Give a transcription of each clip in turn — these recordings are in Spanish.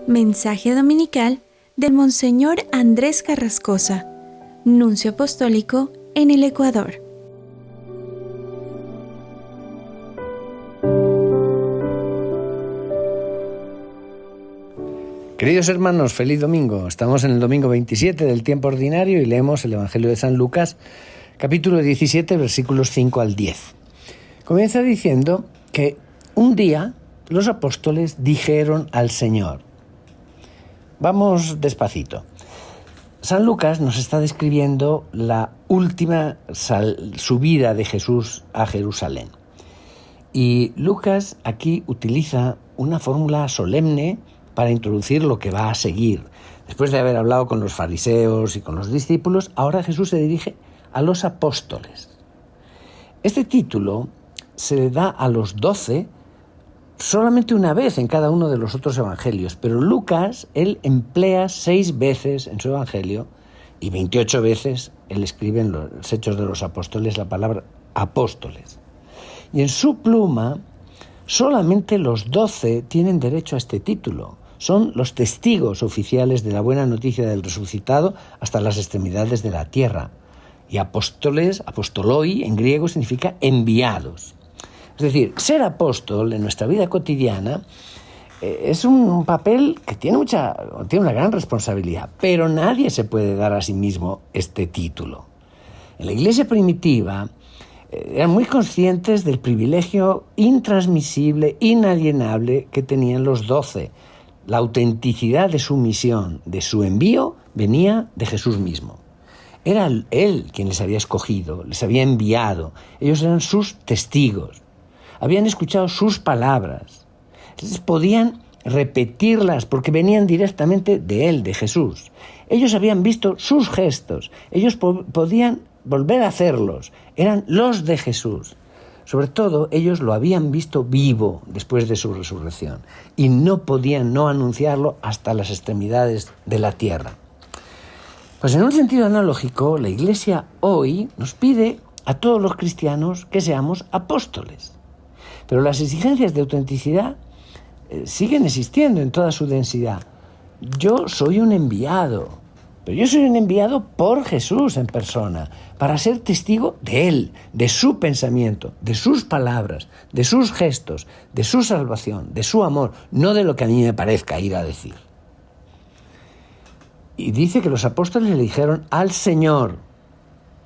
Mensaje dominical del Monseñor Andrés Carrascosa, Nuncio Apostólico en el Ecuador. Queridos hermanos, feliz domingo. Estamos en el domingo 27 del tiempo ordinario y leemos el Evangelio de San Lucas, capítulo 17, versículos 5 al 10. Comienza diciendo que un día los apóstoles dijeron al Señor. Vamos despacito. San Lucas nos está describiendo la última subida de Jesús a Jerusalén. Y Lucas aquí utiliza una fórmula solemne para introducir lo que va a seguir. Después de haber hablado con los fariseos y con los discípulos, ahora Jesús se dirige a los apóstoles. Este título se le da a los 12 solamente una vez en cada uno de los otros evangelios, pero Lucas, él emplea 6 veces en su evangelio y 28 veces él escribe en los Hechos de los Apóstoles la palabra apóstoles. Y en su pluma, solamente los 12 tienen derecho a este título. Son los testigos oficiales de la buena noticia del resucitado hasta las extremidades de la tierra. Y apóstoles, apostoloi en griego significa enviados. Es decir, ser apóstol en nuestra vida cotidiana es un papel que tiene una gran responsabilidad, pero nadie se puede dar a sí mismo este título. En la iglesia primitiva eran muy conscientes del privilegio intransmisible, inalienable que tenían los 12. La autenticidad de su misión, de su envío, venía de Jesús mismo. Era Él quien les había escogido, les había enviado. Ellos eran sus testigos. Habían escuchado sus palabras. Entonces podían repetirlas porque venían directamente de Él, de Jesús. Ellos habían visto sus gestos. Ellos podían volver a hacerlos. Eran los de Jesús. Sobre todo, ellos lo habían visto vivo después de su resurrección y no podían no anunciarlo hasta las extremidades de la tierra. Pues en un sentido analógico, la Iglesia hoy nos pide a todos los cristianos que seamos apóstoles. Pero las exigencias de autenticidad siguen existiendo en toda su densidad. Yo soy un enviado, pero yo soy un enviado por Jesús en persona, para ser testigo de Él, de su pensamiento, de sus palabras, de sus gestos, de su salvación, de su amor, no de lo que a mí me parezca ir a decir. Y dice que los apóstoles le dijeron al Señor,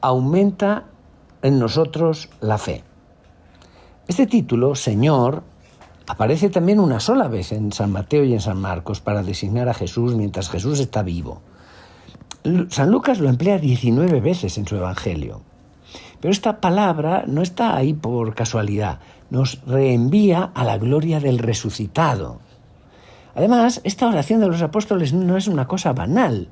aumenta en nosotros la fe. Este título, Señor, aparece también una sola vez en San Mateo y en San Marcos para designar a Jesús mientras Jesús está vivo. San Lucas lo emplea 19 veces en su evangelio. Pero esta palabra no está ahí por casualidad, nos reenvía a la gloria del resucitado. Además, esta oración de los apóstoles no es una cosa banal.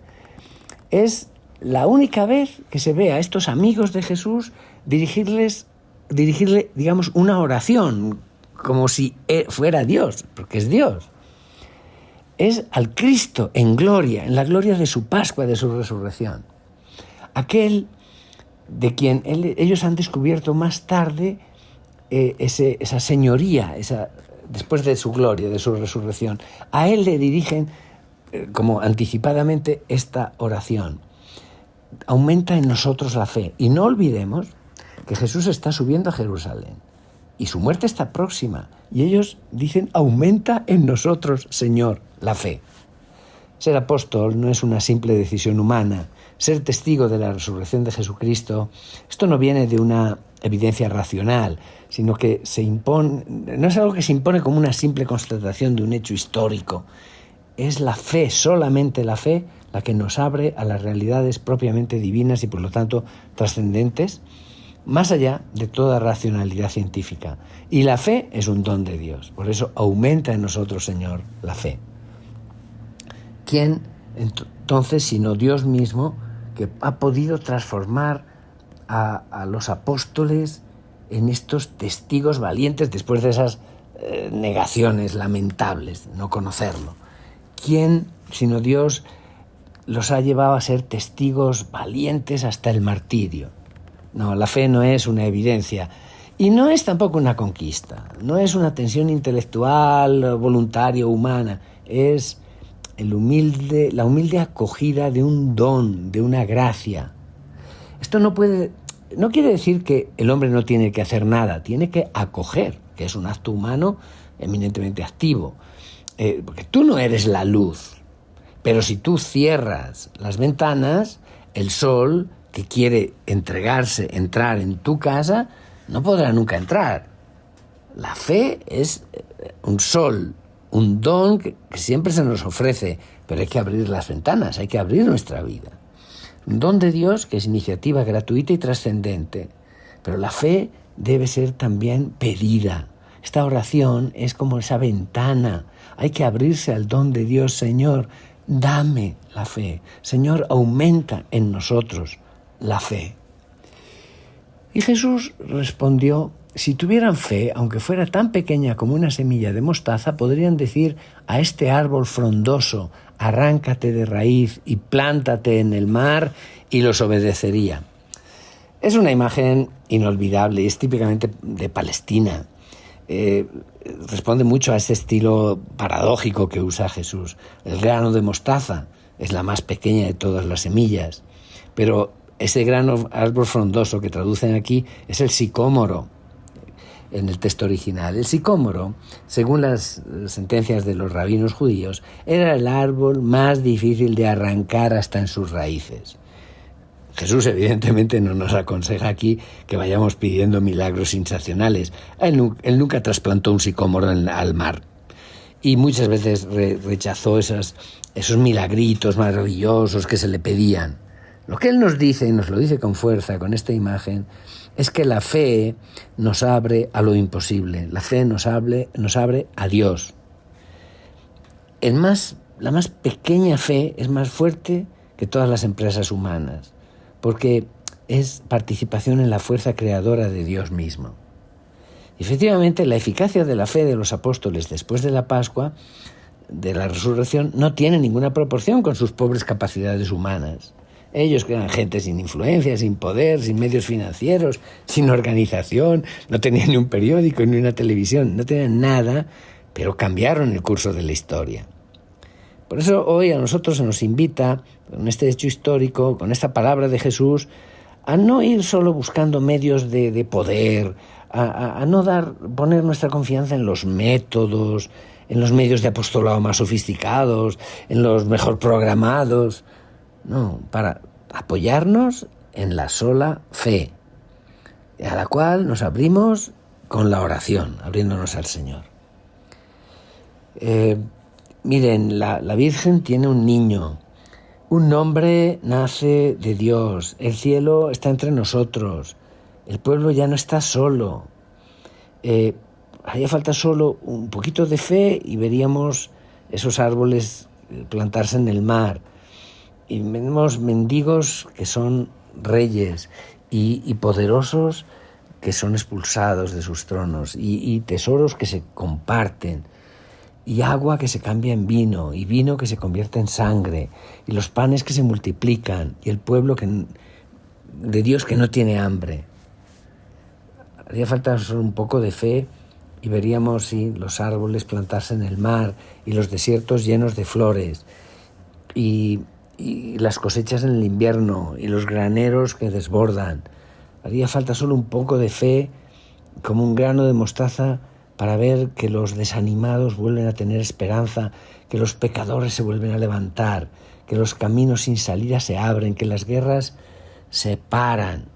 Es la única vez que se ve a estos amigos de Jesús dirigirle, digamos, una oración, como si fuera Dios, porque es Dios. Es al Cristo en gloria, en la gloria de su Pascua, de su resurrección. Aquel de quien ellos han descubierto más tarde esa señoría, después de su gloria, de su resurrección. A Él le dirigen, como anticipadamente, esta oración. Aumenta en nosotros la fe. Y no olvidemos que Jesús está subiendo a Jerusalén y su muerte está próxima. Y ellos dicen, aumenta en nosotros, Señor, la fe. Ser apóstol no es una simple decisión humana. Ser testigo de la resurrección de Jesucristo, esto no viene de una evidencia racional, sino que no es algo que se impone como una simple constatación de un hecho histórico. Es la fe, solamente la fe, la que nos abre a las realidades propiamente divinas y por lo tanto trascendentes, más allá de toda racionalidad científica. Y la fe es un don de Dios. Por eso aumenta en nosotros, Señor, la fe. ¿Quién, entonces, sino Dios mismo, que ha podido transformar a los apóstoles en estos testigos valientes después de esas negaciones lamentables, no conocerlo? ¿Quién, sino Dios, los ha llevado a ser testigos valientes hasta el martirio? No, la fe no es una evidencia y no es tampoco una conquista, no es una tensión intelectual, voluntaria, humana, es la humilde acogida de un don, de una gracia. Esto no quiere decir que el hombre no tiene que hacer nada, tiene que acoger, que es un acto humano eminentemente activo. Porque tú no eres la luz, pero si tú cierras las ventanas, el sol que quiere entrar en tu casa, no podrá nunca entrar. La fe es un sol, un don que siempre se nos ofrece, pero hay que abrir las ventanas, hay que abrir nuestra vida. Un don de Dios que es iniciativa gratuita y trascendente, pero la fe debe ser también pedida. Esta oración es como esa ventana, hay que abrirse al don de Dios. Señor, dame la fe. Señor, aumenta en nosotros la fe. Y Jesús respondió: si tuvieran fe, aunque fuera tan pequeña como una semilla de mostaza, podrían decir a este árbol frondoso: arráncate de raíz y plántate en el mar, y los obedecería. Es una imagen inolvidable, es típicamente de Palestina. Responde mucho a ese estilo paradójico que usa Jesús. El grano de mostaza es la más pequeña de todas las semillas, pero ese árbol frondoso que traducen aquí es el sicómoro en el texto original. El sicómoro, según las sentencias de los rabinos judíos, era el árbol más difícil de arrancar hasta en sus raíces. Jesús evidentemente no nos aconseja aquí que vayamos pidiendo milagros sensacionales. Él nunca trasplantó un sicómoro al mar y muchas veces rechazó esos milagritos maravillosos que se le pedían. Lo que Él nos dice, y nos lo dice con fuerza con esta imagen, es que la fe nos abre a lo imposible. La fe nos abre a Dios. La más pequeña fe es más fuerte que todas las empresas humanas, porque es participación en la fuerza creadora de Dios mismo. Y efectivamente, la eficacia de la fe de los apóstoles después de la Pascua, de la resurrección, no tiene ninguna proporción con sus pobres capacidades humanas. Ellos, que eran gente sin influencia, sin poder, sin medios financieros, sin organización, no tenían ni un periódico ni una televisión, no tenían nada, pero cambiaron el curso de la historia. Por eso hoy a nosotros se nos invita, con este hecho histórico, con esta palabra de Jesús, a no ir solo buscando medios de poder, a no poner nuestra confianza en los métodos, en los medios de apostolado más sofisticados, en los mejor programados. No, para apoyarnos en la sola fe, a la cual nos abrimos con la oración, abriéndonos al Señor. Miren, la Virgen tiene un niño, un hombre nace de Dios, el cielo está entre nosotros, el pueblo ya no está solo. Haría falta solo un poquito de fe y veríamos esos árboles plantarse en el mar. Y vemos mendigos que son reyes y poderosos que son expulsados de sus tronos y tesoros que se comparten y agua que se cambia en vino y vino que se convierte en sangre y los panes que se multiplican y el pueblo de Dios que no tiene hambre. Haría falta solo un poco de fe y veríamos los árboles plantarse en el mar y los desiertos llenos de flores y las cosechas en el invierno y los graneros que desbordan. Haría falta solo un poco de fe, como un grano de mostaza, para ver que los desanimados vuelven a tener esperanza, que los pecadores se vuelven a levantar, que los caminos sin salida se abren, que las guerras se paran,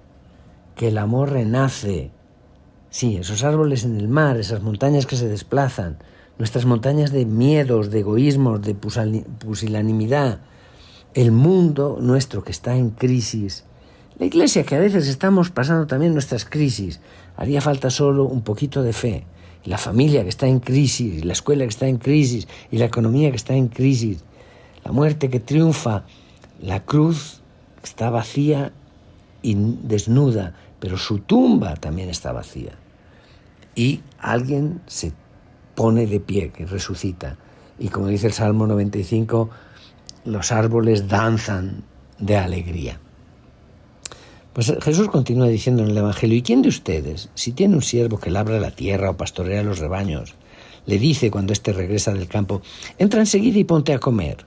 que el amor renace. Sí, esos árboles en el mar, esas montañas que se desplazan, nuestras montañas de miedos, de egoísmos, de pusilanimidad, el mundo nuestro que está en crisis, la Iglesia que a veces estamos pasando también nuestras crisis. Haría falta solo un poquito de fe. Y la familia que está en crisis, y la escuela que está en crisis, y la economía que está en crisis, la muerte que triunfa, la cruz que está vacía y desnuda, pero su tumba también está vacía. Y alguien se pone de pie, que resucita. Y como dice el Salmo 95, los árboles danzan de alegría. Pues Jesús continúa diciendo en el Evangelio: ¿y quién de ustedes, si tiene un siervo que labra la tierra o pastorea los rebaños, le dice cuando éste regresa del campo: entra enseguida y ponte a comer?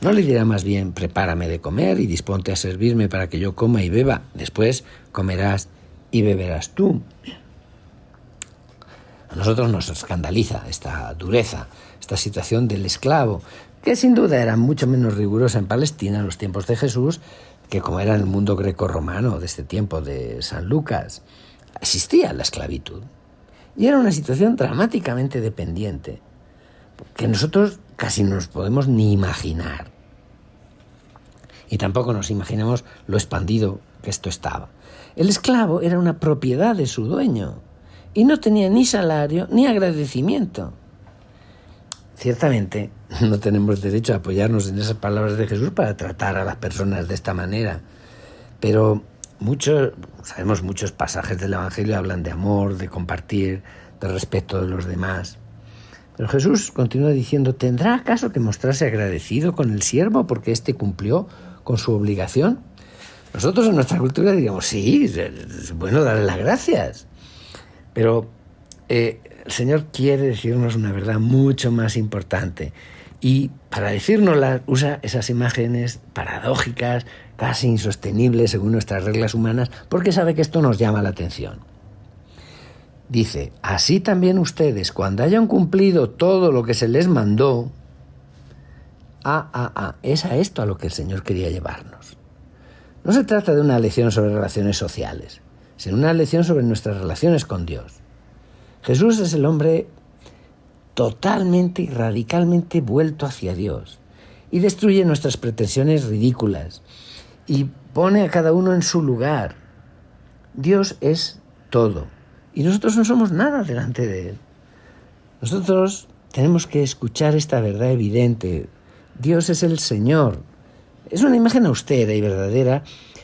¿No le dirá más bien, prepárame de comer y disponte a servirme para que yo coma y beba? Después comerás y beberás tú. A nosotros nos escandaliza esta dureza, esta situación del esclavo, que sin duda era mucho menos rigurosa en Palestina en los tiempos de Jesús que como era en el mundo grecorromano de este tiempo de San Lucas. Existía la esclavitud y era una situación dramáticamente dependiente, que nosotros casi no nos podemos ni imaginar. Y tampoco nos imaginamos lo expandido que esto estaba. El esclavo era una propiedad de su dueño y no tenía ni salario ni agradecimiento. Ciertamente no tenemos derecho a apoyarnos en esas palabras de Jesús para tratar a las personas de esta manera, pero sabemos muchos pasajes del Evangelio hablan de amor, de compartir, de respeto de los demás. Pero Jesús continúa diciendo, ¿tendrá acaso que mostrarse agradecido con el siervo porque éste cumplió con su obligación? Nosotros en nuestra cultura diríamos, sí, es bueno darle las gracias. Pero el Señor quiere decirnos una verdad mucho más importante. Y para decírnosla usa esas imágenes paradójicas, casi insostenibles según nuestras reglas humanas, porque sabe que esto nos llama la atención. Dice, así también ustedes, cuando hayan cumplido todo lo que se les mandó, es a esto a lo que el Señor quería llevarnos. No se trata de una lección sobre relaciones sociales, sino una lección sobre nuestras relaciones con Dios. Jesús es el hombre totalmente y radicalmente vuelto hacia Dios y destruye nuestras pretensiones ridículas y pone a cada uno en su lugar. Dios es todo y nosotros no somos nada delante de Él. Nosotros tenemos que escuchar esta verdad evidente. Dios es el Señor. Es una imagen austera y verdadera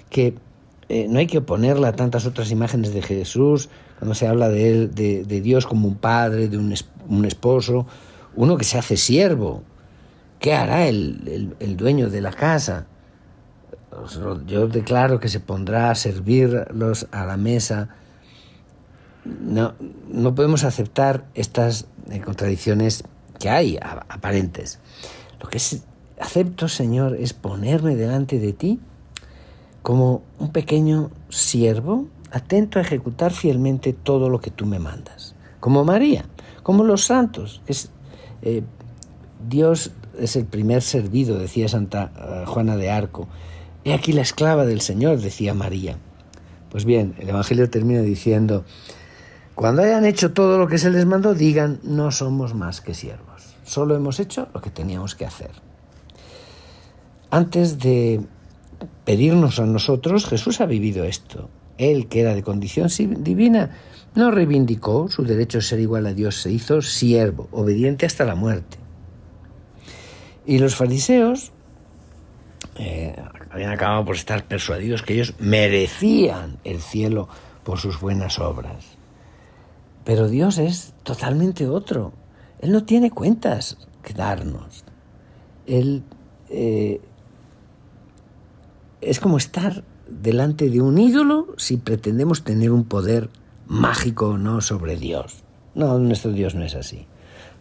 que no hay que oponerla a tantas otras imágenes de Jesús, cuando se habla de Él, de Dios como un padre, de un esposo, uno que se hace siervo. ¿Qué hará el dueño de la casa? Yo declaro que se pondrá a servirlos a la mesa. No podemos aceptar estas contradicciones que hay, aparentes. Lo que acepto, Señor, es ponerme delante de ti como un pequeño siervo, atento a ejecutar fielmente todo lo que tú me mandas. Como María, como los santos. Dios es el primer servido, decía Santa Juana de Arco. He aquí la esclava del Señor, decía María. Pues bien, el Evangelio termina diciendo, cuando hayan hecho todo lo que se les mandó, digan, no somos más que siervos. Solo hemos hecho lo que teníamos que hacer. Antes de pedirnos a nosotros, Jesús ha vivido esto. Él, que era de condición divina, no reivindicó su derecho a ser igual a Dios, se hizo siervo, obediente hasta la muerte. Y los fariseos habían acabado por estar persuadidos que ellos merecían el cielo por sus buenas obras. Pero Dios es totalmente otro. Él no tiene cuentas que darnos. Él es como estar delante de un ídolo si pretendemos tener un poder mágico o no sobre Dios. No, nuestro Dios no es así.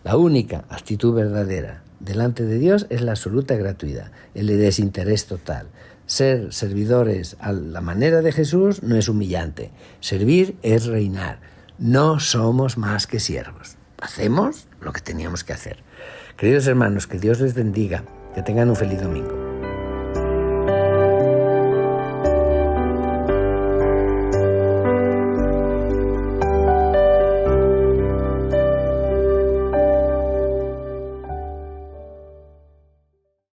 La única actitud verdadera delante de Dios es la absoluta gratuidad, el de desinterés total. Ser servidores a la manera de Jesús no es humillante. Servir es reinar. No somos más que siervos. Hacemos lo que teníamos que hacer. Queridos hermanos, que Dios les bendiga. Que tengan un feliz domingo.